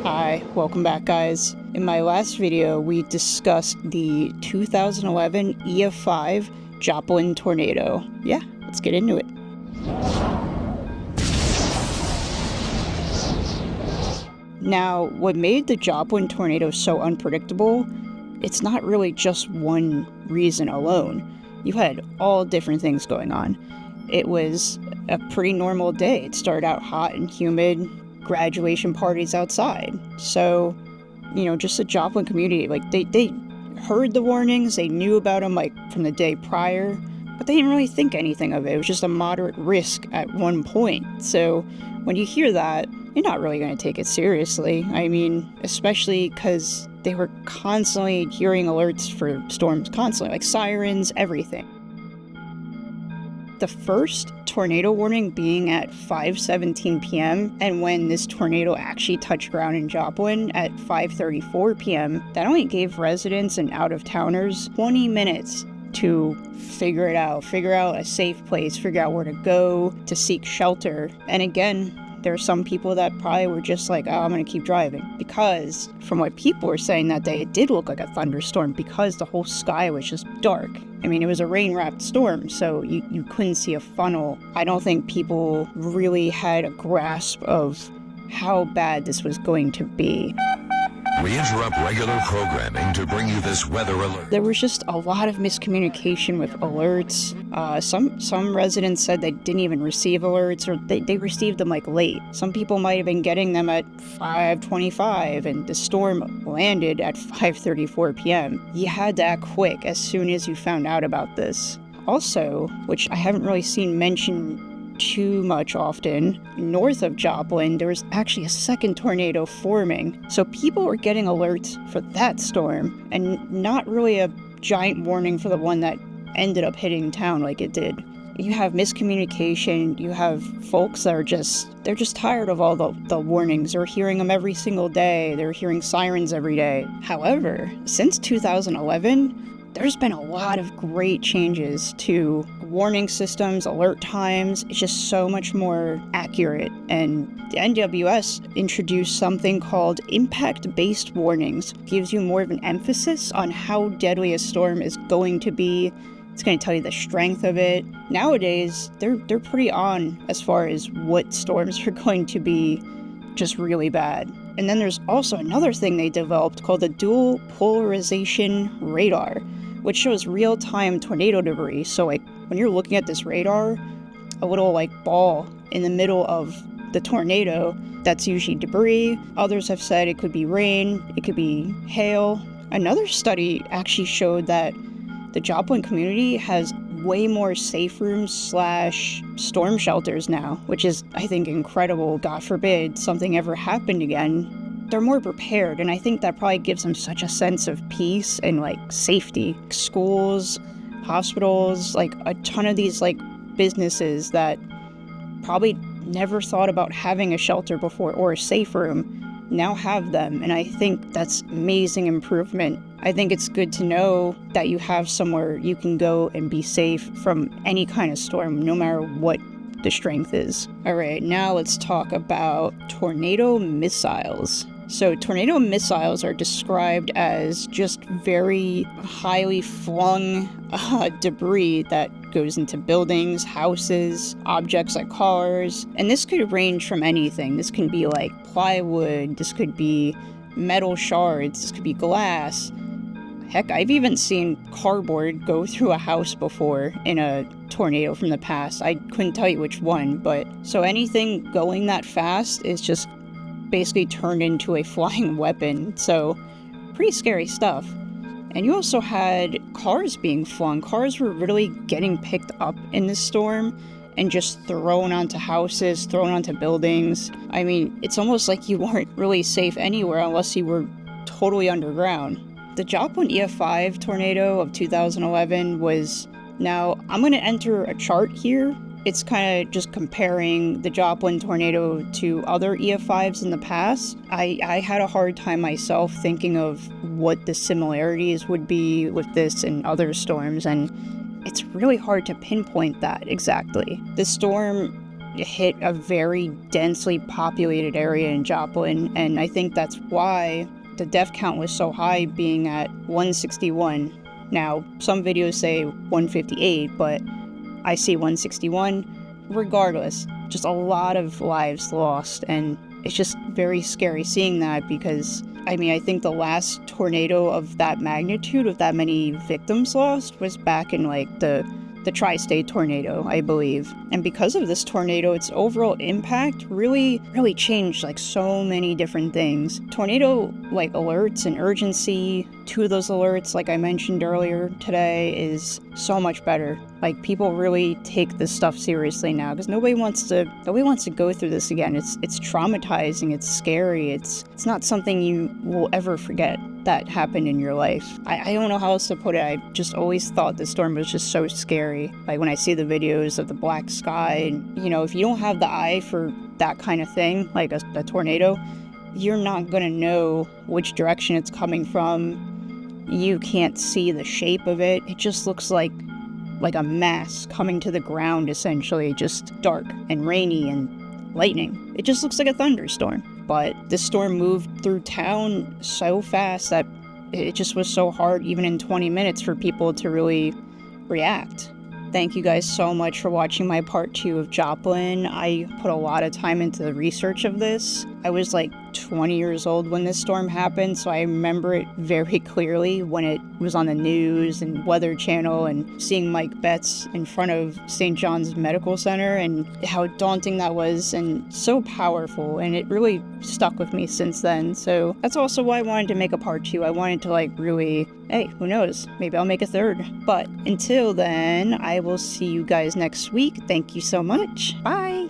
Hi, welcome back guys. In my last video, we discussed the 2011 EF5 Joplin Tornado. Yeah, let's get into it. Now, what made the Joplin Tornado so unpredictable, it's not really just one reason alone. You had all different things going on. It was a pretty normal day. It started out hot and humid, graduation parties outside. So, just the Joplin community, they heard the warnings, they knew about them from the day prior, but they didn't really think anything of it. It was just a moderate risk at one point. So when you hear that, you're not really going to take it seriously. I mean, especially because they were constantly hearing alerts for storms, constantly, like sirens, everything. The first tornado warning being at 5:17 p.m. and when this tornado actually touched ground in Joplin at 5:34 p.m., that only gave residents and out-of-towners 20 minutes to figure it out, figure out a safe place, figure out where to go to seek shelter. And again, there are some people that probably were just like, oh, I'm going to keep driving. Because from what people were saying that day, it did look like a thunderstorm because the whole sky was just dark. I mean, it was a rain-wrapped storm, so you couldn't see a funnel. I don't think people really had a grasp of how bad this was going to be. We interrupt regular programming to bring you this weather alert. There was just a lot of miscommunication with alerts. Some residents said they didn't even receive alerts, or they received them late. Some people might have been getting them at 5:25, and the storm landed at 5:34 p.m. You had to act quick as soon as you found out about this. Also, which I haven't really seen mentioned too much often, north of Joplin, there was actually a second tornado forming. So people were getting alerts for that storm and not really a giant warning for the one that ended up hitting town like it did. You have miscommunication, you have folks that are they're just tired of all the warnings. They're hearing them every single day. They're hearing sirens every day. However, since 2011, there's been a lot of great changes to warning systems, alert times. It's just so much more accurate. And the NWS introduced something called impact-based warnings. It gives you more of an emphasis on how deadly a storm is going to be. It's going to tell you the strength of it. Nowadays, they're pretty on as far as what storms are going to be just really bad. And then there's also another thing they developed called the dual polarization radar, which shows real-time tornado debris. So when you're looking at this radar, a little ball in the middle of the tornado, that's usually debris. Others have said it could be rain, it could be hail. Another study actually showed that the Joplin community has way more safe rooms / storm shelters now, which is, I think, incredible. God forbid something ever happened again. They're more prepared, and I think that probably gives them such a sense of peace and safety. Schools, hospitals, a ton of these businesses that probably never thought about having a shelter before or a safe room now have them, and I think that's amazing improvement. I think it's good to know that you have somewhere you can go and be safe from any kind of storm, no matter what the strength is. All right, now let's talk about tornado missiles. So tornado missiles are described as just very highly flung debris that goes into buildings, houses, objects like cars. And this could range from anything. This can be plywood, this could be metal shards, this could be glass. Heck, I've even seen cardboard go through a house before in a tornado from the past. I couldn't tell you which one, but so anything going that fast is just basically turned into a flying weapon. So pretty scary stuff. And you also had cars being flung. Cars were really getting picked up in this storm and just thrown onto houses, thrown onto buildings. I mean, it's almost like you weren't really safe anywhere unless you were totally underground. The Joplin EF5 tornado of 2011 was... Now, I'm going to enter a chart here. It's kind of just comparing the Joplin tornado to other EF5s in the past. I had a hard time myself thinking of what the similarities would be with this and other storms, and it's really hard to pinpoint that exactly. This storm hit a very densely populated area in Joplin, and I think that's why the death count was so high, being at 161. Now, some videos say 158, but I see 161. Regardless, just a lot of lives lost, and it's just very scary seeing that because, I mean, I think the last tornado of that magnitude, of that many victims lost, was back in like the tri-state tornado, I believe. And because of this tornado, its overall impact really changed like so many different things. Tornado like alerts and urgency to those alerts, like I mentioned earlier today, is so much better. Like, people really take this stuff seriously now because nobody wants to go through this again. It's traumatizing, it's scary, it's not something you will ever forget that happened in your life. I don't know how else to put it. I just always thought the storm was just so scary. Like, when I see the videos of the black sky, and, you know, if you don't have the eye for that kind of thing, like a tornado, you're not gonna know which direction it's coming from. You can't see the shape of it. It just looks like a mass coming to the ground, essentially, just dark and rainy and lightning. It just looks like a thunderstorm. But this storm moved through town so fast that it just was so hard, even in 20 minutes, for people to really react. Thank you guys so much for watching my part 2 of Joplin. I put a lot of time into the research of this. I was like 20 years old when this storm happened, so I remember it very clearly when it was on the news and Weather Channel, and seeing Mike Betts in front of St. John's Medical Center, and how daunting that was and so powerful, and it really stuck with me since then. So that's also why I wanted to make a part 2. I wanted to like really, hey, who knows, maybe I'll make a third. But until then, I will see you guys next week. Thank you so much. Bye.